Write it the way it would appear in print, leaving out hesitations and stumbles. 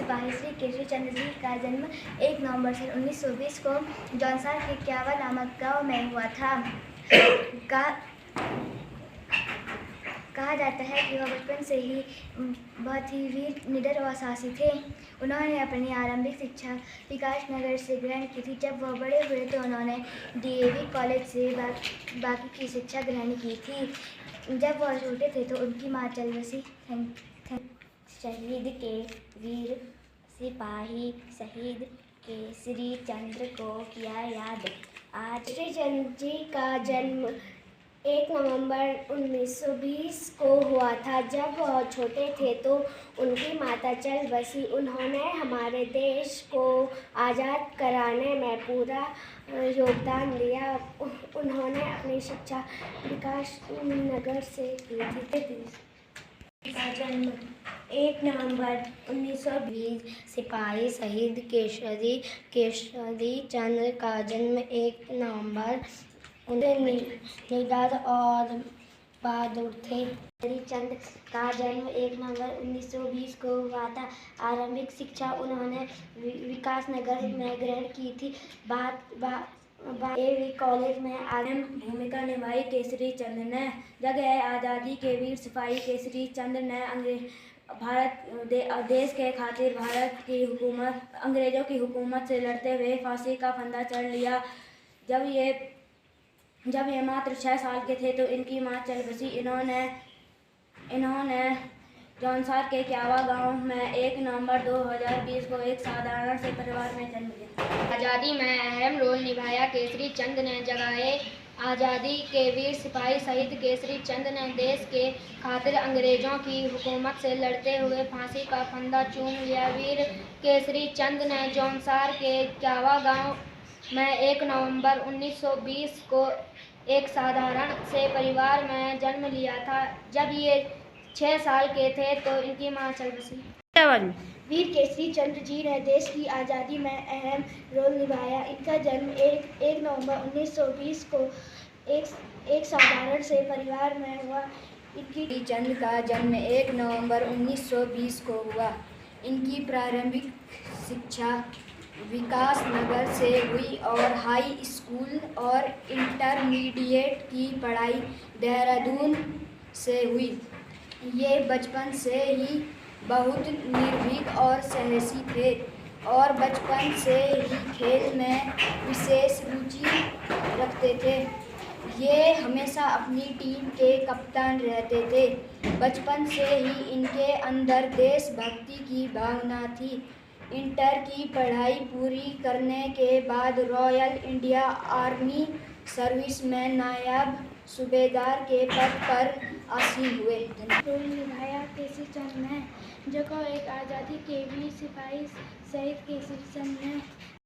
सिपाही श्री केसरी चंद्र जी का जन्म 1 नवंबर सन 1920 को जौनसार के क्यावा नामक गांव में हुआ था। कहा जाता है कि वह बचपन से ही बहुत ही वीर, निडर और साहसी थे। उन्होंने अपनी आरंभिक शिक्षा विकास नगर से ग्रहण की थी। जब वह बड़े हुए तो उन्होंने डीएवी कॉलेज से बाकी की शिक्षा ग्रहण की थी। जब वह छोटे थे तो उनकी माँ चल बसी। शहीद के वीर सिपाही शहीद केसरी चंद्र को किया याद। आज केसरी चंद्र जी का जन्म 1 नवंबर 1920 को हुआ था। जब वह छोटे थे तो उनकी माता चल बसी। उन्होंने हमारे देश को आज़ाद कराने में पूरा योगदान दिया। उन्होंने अपनी शिक्षा विकास नगर से की थी। का जन्म 1 नवंबर 1920। सिपाही शहीद केसरी चंद्र का जन्म 1 नवंबर निडर और बहादुर थे। केसरी चंद्र का जन्म 1 नवंबर 1920 को हुआ था। आरंभिक शिक्षा उन्होंने विकास नगर में ग्रहण की थी। डीएवी कॉलेज में अहम भूमिका निभाई। केसरी चंद्र ने जगह आज़ादी के वीर सिपाही केसरी चंद्र ने देश के खातिर भारत की अंग्रेजों की हुकूमत से लड़ते हुए फांसी का फंदा चढ़ लिया। जब ये मात्र 6 साल के थे तो इनकी मां चल बसी। इन्होंने जौनसार के क्यावा गांव में 1 नवंबर 2020 को एक साधारण से परिवार में जन्म लिया। आज़ादी में अहम रोल निभाया। केसरी चंद्र ने जगह आज़ादी के वीर सिपाही शहीद केसरी चंद्र ने देश के खातिर अंग्रेजों की हुकूमत से लड़ते हुए फांसी का फंदा चूम लिया। वीर केसरी चंद्र ने जौनसार के क्यावा गांव में 1 नवंबर 1920 को एक साधारण से परिवार में जन्म लिया था। जब ये 6 साल के थे तो इनकी मां चल बसी। वीर केसरी चंद्र जी ने देश की आज़ादी में अहम रोल निभाया। इनका जन्म 1 नवंबर 1920 को एक साधारण से परिवार में हुआ। इनकी चंद्र का जन्म 1 नवंबर 1920 को हुआ। इनकी प्रारंभिक शिक्षा विकास नगर से हुई और हाई स्कूल और इंटरमीडिएट की पढ़ाई देहरादून से हुई। ये बचपन से ही बहुत निर्भीक और साहसी थे और बचपन से ही खेल में विशेष रुचि रखते थे। ये हमेशा अपनी टीम के कप्तान रहते थे। बचपन से ही इनके अंदर देशभक्ति की भावना थी। इंटर की पढ़ाई पूरी करने के बाद रॉयल इंडिया आर्मी सर्विस में नायब सूबेदार के पद पर आसीन हुए। रोल निभाया केसरी चंद्र ने, जो एक आज़ादी के वीर सिपाही शहीद केसरी चंद्र ने